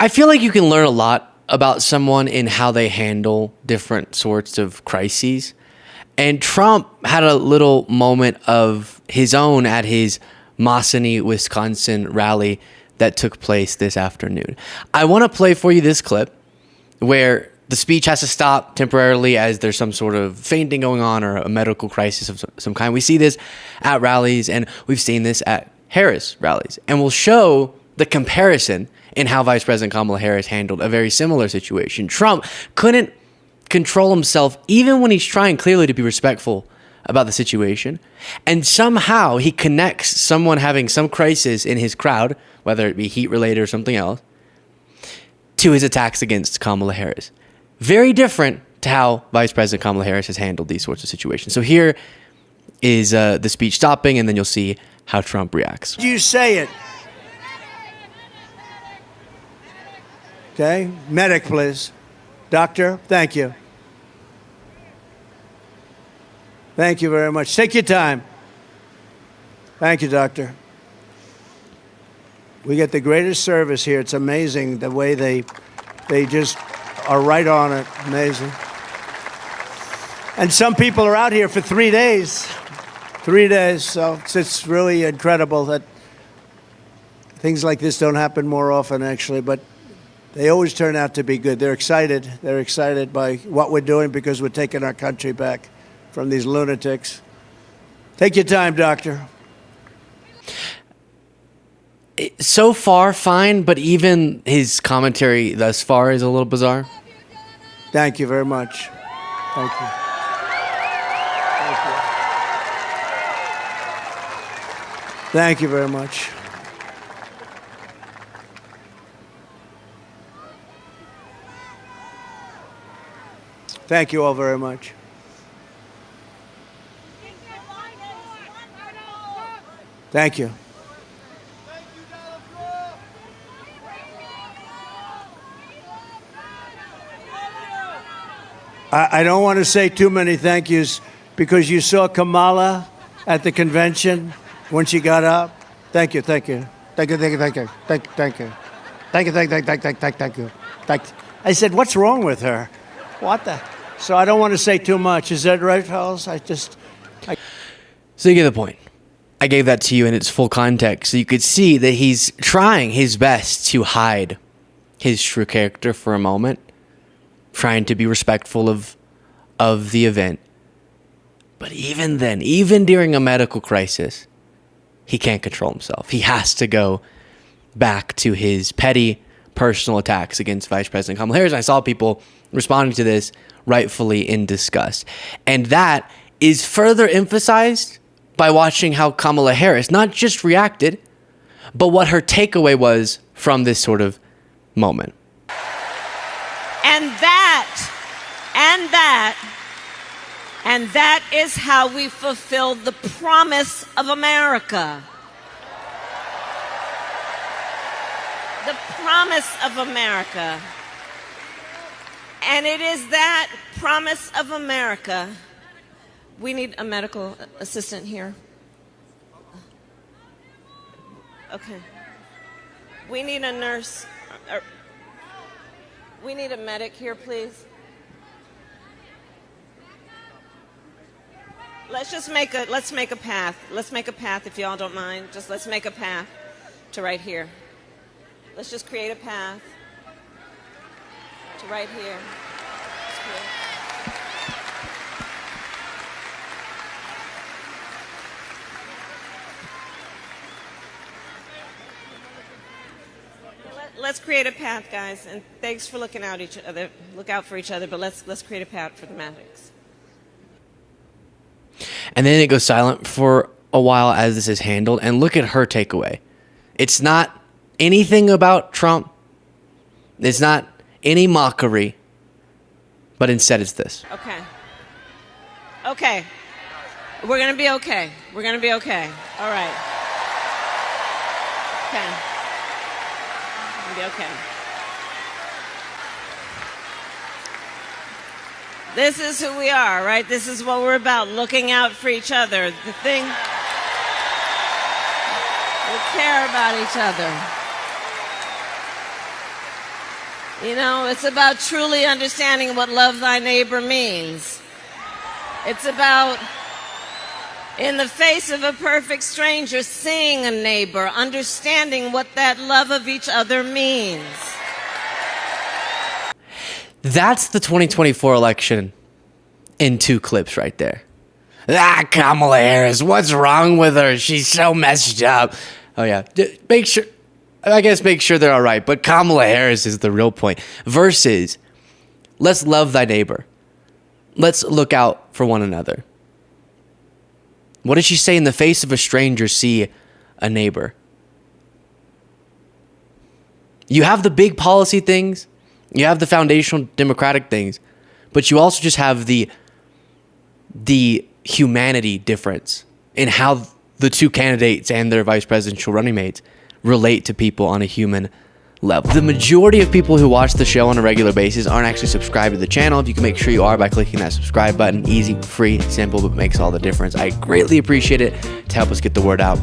I feel like you can learn a lot about someone in how they handle different sorts of crises. And Trump had a little moment of his own at his Mossany, Wisconsin rally that took place this afternoon. I want to play for you this clip where the speech has to stop temporarily as there's some sort of fainting going on or a medical crisis of some kind. We see this at rallies, and we've seen this at Harris rallies. And we'll show the comparison in how Vice President Kamala Harris handled a very similar situation. Trump couldn't control himself even when he's trying clearly to be respectful about the situation. And somehow he connects someone having some crisis in his crowd, whether it be heat related or something else, to his attacks against Kamala Harris. Very different to how Vice President Kamala Harris has handled these sorts of situations. So here is the speech stopping, and then you'll see how Trump reacts. You say it. Okay, medic, please. Doctor, thank you. Thank you very much. Take your time. Thank you, doctor. We get the greatest service here. It's amazing the way they just are right on it. Amazing. And some people are out here for 3 days. 3 days. So it's really incredible that things like this don't happen more often, actually. But they always turn out to be good. They're excited. They're excited by what we're doing because we're taking our country back from these lunatics. Take your time, doctor. So far, fine, but even his commentary thus far is a little bizarre. Thank you very much. Thank you. Thank you. Thank you very much. Thank you all very much. Thank you. I don't want to say too many thank yous because you saw Kamala at the convention when she got up. Thank you, thank you. Thank you, thank you, thank you. Thank you, thank you. Thank you, thank you, thank you, thank you. Thank you. I said, what's wrong with her? What the? So I don't want to say too much. Is that right, fellas? So you get the point. I gave that to you in its full context, so you could see that he's trying his best to hide his true character for a moment, trying to be respectful of the event. But even then, even during a medical crisis, he can't control himself. He has to go back to his petty personal attacks against Vice President Kamala Harris. I saw people responding to this rightfully in disgust. And that is further emphasized by watching how Kamala Harris not just reacted, but what her takeaway was from this sort of moment. And that is how we fulfill the promise of America. The promise of America. And it is that promise of America. We need a medical assistant here. Okay. We need a nurse. We need a medic here, please. Let's make a path. Let's make a path if y'all don't mind. Just let's make a path to right here. Let's just create a path to right here. Let's create a path, guys, and thanks for looking out each other. Look out for each other, but let's create a path for the medics. And then it goes silent for a while as this is handled. And look at her takeaway. It's not anything about Trump. It's not any mockery. But instead it's this. Okay. Okay. We're going to be okay. We're going to be okay. All right. Okay. We're going to be okay. This is who we are, right? This is what we're about, looking out for each other. The thing, we care about each other. You know, it's about truly understanding what love thy neighbor means. It's about, in the face of a perfect stranger, seeing a neighbor, understanding what that love of each other means. That's the 2024 election in 2 clips right there. Kamala Harris, what's wrong with her? She's so messed up. Oh, yeah. Make sure they're all right. But Kamala Harris is the real point. Versus, let's love thy neighbor. Let's look out for one another. What does she say? In the face of a stranger, see a neighbor. You have the big policy things. You have the foundational democratic things. But you also just have the humanity difference in how the 2 candidates and their vice presidential running mates relate to people on a human level. The majority of people who watch the show on a regular basis aren't actually subscribed to the channel. If you can make sure you are by clicking that subscribe button. Easy, free, simple, but makes all the difference. I greatly appreciate it to help us get the word out.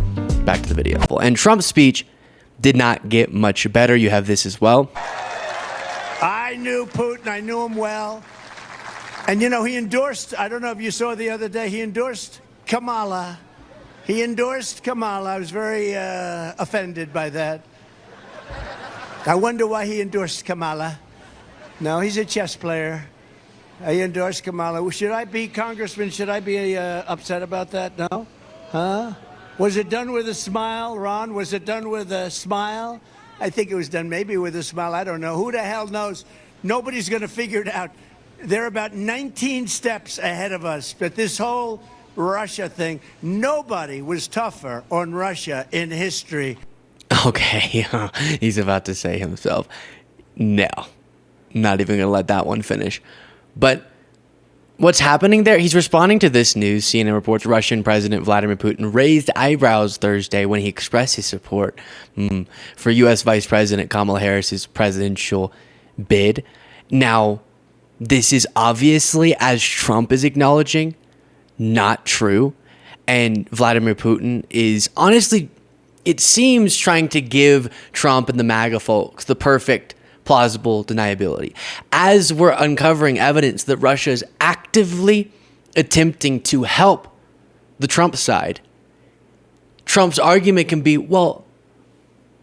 Back to the video. And Trump's speech did not get much better. You have this as well. I knew Putin. I knew him well. And, you know, he endorsed, I don't know if you saw the other day, he endorsed Kamala. He endorsed Kamala. I was very offended by that. I wonder why he endorsed Kamala. No, he's a chess player. He endorsed Kamala. Should I be, Congressman, should I be upset about that? No? Huh? Was it done with a smile, Ron? Was it done with a smile? I think it was done maybe with a smile. I don't know. Who the hell knows? Nobody's going to figure it out. They're about 19 steps ahead of us. But this whole Russia thing, nobody was tougher on Russia in history. Okay, he's about to say himself. No, not even going to let that one finish. But what's happening there? He's responding to this news. CNN reports Russian President Vladimir Putin raised eyebrows Thursday when he expressed his support for U.S. Vice President Kamala Harris's presidential bid. Now, this is obviously, as Trump is acknowledging, not true. And Vladimir Putin is honestly, it seems, trying to give Trump and the MAGA folks the perfect plausible deniability, as we're uncovering evidence that Russia is actively attempting to help the Trump side. Trump's argument can be, well,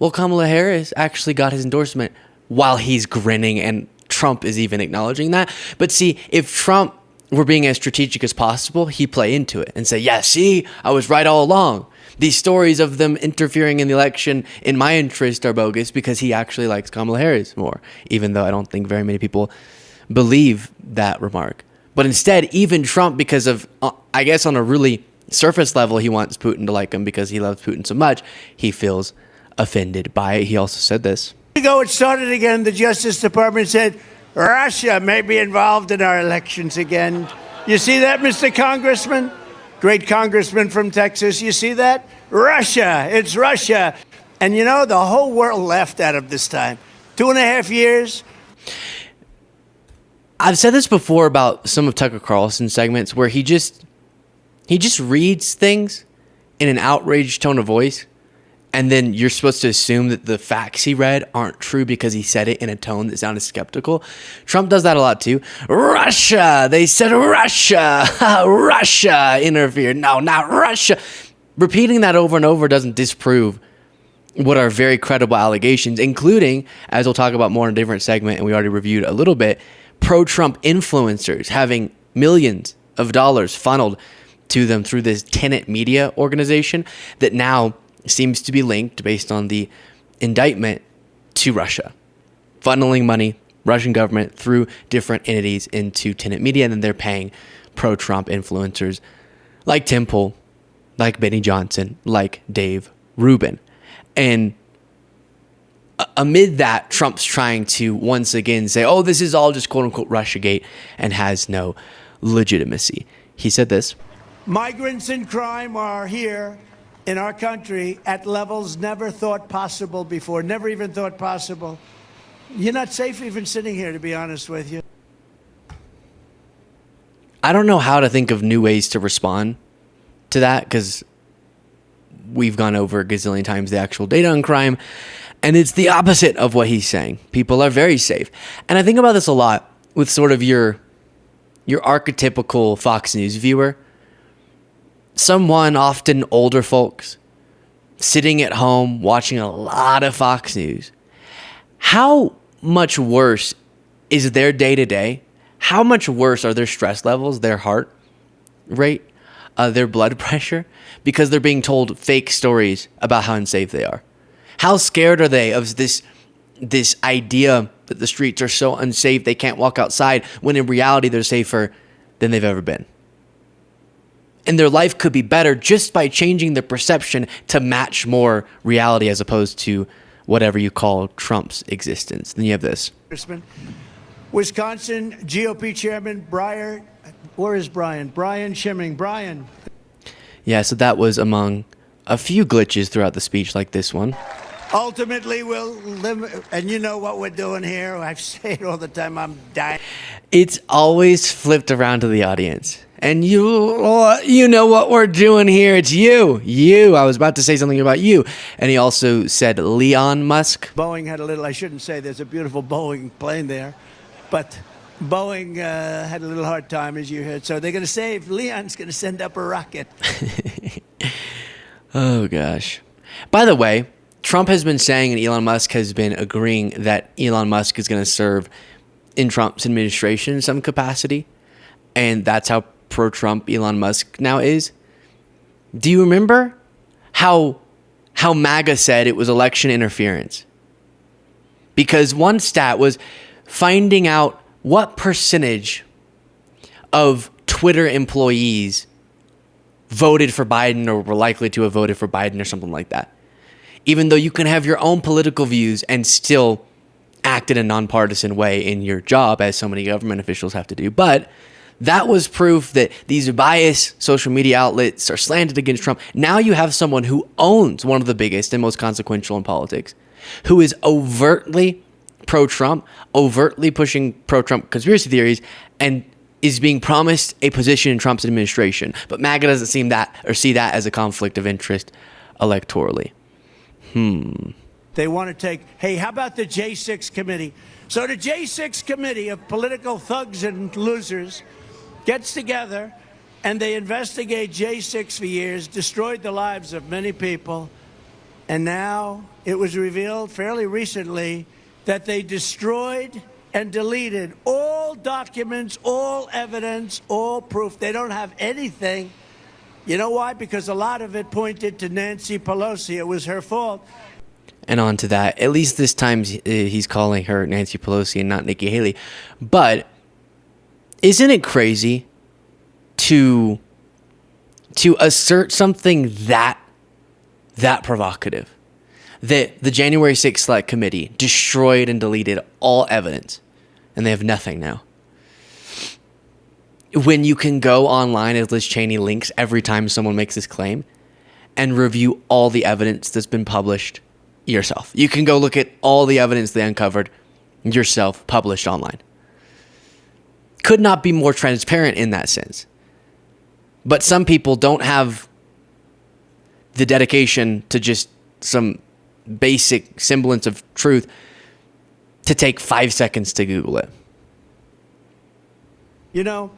Kamala Harris actually got his endorsement while he's grinning, and Trump is even acknowledging that. But see, if Trump were being as strategic as possible, he'd play into it and say, yeah, see, I was right all along. These stories of them interfering in the election in my interest are bogus, because he actually likes Kamala Harris more, even though I don't think very many people believe that remark. But instead, even Trump, because of, I guess on a really surface level, he wants Putin to like him because he loves Putin so much, he feels offended by it. He also said this. Ago it started again. The Justice Department said Russia may be involved in our elections again. You see that, Mr. Congressman? Great congressman from Texas. You see that? Russia. It's Russia. And you know, the whole world laughed at him this time. 2.5 years. I've said this before about some of Tucker Carlson's segments where he just reads things in an outraged tone of voice, and then you're supposed to assume that the facts he read aren't true because he said it in a tone that sounded skeptical. Trump does that a lot too. Russia! They said Russia! Russia interfered. No, not Russia. Repeating that over and over doesn't disprove what are very credible allegations, including, as we'll talk about more in a different segment, and we already reviewed a little bit, pro-Trump influencers having millions of dollars funneled to them through this Tenet Media organization that now seems to be linked, based on the indictment, to Russia. Funneling money, Russian government, through different entities into Tenet Media, and then they're paying pro-Trump influencers like Tim Pool, like Benny Johnson, like Dave Rubin. And amid that, Trump's trying to once again say, oh, this is all just quote-unquote Russiagate and has no legitimacy. He said this. Migrants in crime are here in our country at levels never thought possible before, never even thought possible. You're not safe even sitting here, to be honest with you. I don't know how to think of new ways to respond to that, because we've gone over a gazillion times the actual data on crime. And it's the opposite of what he's saying. People are very safe. And I think about this a lot with sort of your archetypical Fox News viewer. Someone, often older folks, sitting at home watching a lot of Fox News. How much worse is their day-to-day? How much worse are their stress levels, their heart rate, their blood pressure? Because they're being told fake stories about how unsafe they are. How scared are they of this idea that the streets are so unsafe they can't walk outside, when in reality they're safer than they've ever been? And their life could be better just by changing their perception to match more reality as opposed to whatever you call Trump's existence. Then you have this. Wisconsin GOP Chairman Brian, where is Brian? Brian Schimming. Brian. Yeah, so that was among a few glitches throughout the speech like this one. Ultimately, we'll live, and you know what we're doing here. I say it all the time, I'm dying. It's always flipped around to the audience. And you know what we're doing here. It's you. I was about to say something about you. And he also said Elon Musk. Boeing had a little, I shouldn't say there's a beautiful Boeing plane there, but Boeing had a little hard time, as you heard. So they're going to save, Leon's going to send up a rocket. Oh, gosh. By the way, Trump has been saying, and Elon Musk has been agreeing, that Elon Musk is going to serve in Trump's administration in some capacity. And that's how pro-Trump Elon Musk now is. Do you remember how MAGA said it was election interference? Because one stat was finding out what percentage of Twitter employees voted for Biden or were likely to have voted for Biden or something like that. Even though you can have your own political views and still act in a nonpartisan way in your job, as so many government officials have to do. But that was proof that these biased social media outlets are slanted against Trump. Now you have someone who owns one of the biggest and most consequential in politics, who is overtly pro-Trump, overtly pushing pro-Trump conspiracy theories, and is being promised a position in Trump's administration. But MAGA doesn't see that as a conflict of interest electorally. They want to take, hey, how about the J6 committee? So the J6 committee of political thugs and losers gets together and they investigate J6 for years, destroyed the lives of many people, and now it was revealed fairly recently that they destroyed and deleted all documents, all evidence, all proof. They don't have anything. You know why? Because a lot of it pointed to Nancy Pelosi. It was her fault. And on to that, at least this time he's calling her Nancy Pelosi and not Nikki Haley. But isn't it crazy to assert something that provocative? That the January 6th Select Committee destroyed and deleted all evidence, and they have nothing now. When you can go online, as Liz Cheney links every time someone makes this claim, and review all the evidence that's been published yourself. You can go look at all the evidence they uncovered yourself, published online. Could not be more transparent in that sense. But some people don't have the dedication to just some basic semblance of truth to take 5 seconds to Google it. You know,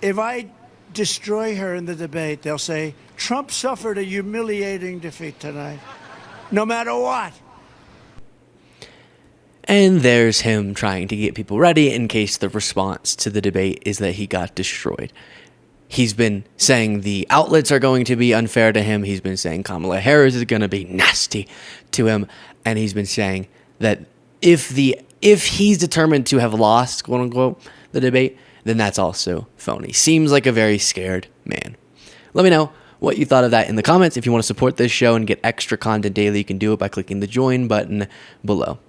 if I destroy her in the debate, they'll say, Trump suffered a humiliating defeat tonight, no matter what. And there's him trying to get people ready in case the response to the debate is that he got destroyed. He's been saying the outlets are going to be unfair to him. He's been saying Kamala Harris is going to be nasty to him. And he's been saying that if he's determined to have lost, quote unquote, the debate, then that's also phony. Seems like a very scared man. Let me know what you thought of that in the comments. If you want to support this show and get extra content daily, you can do it by clicking the join button below.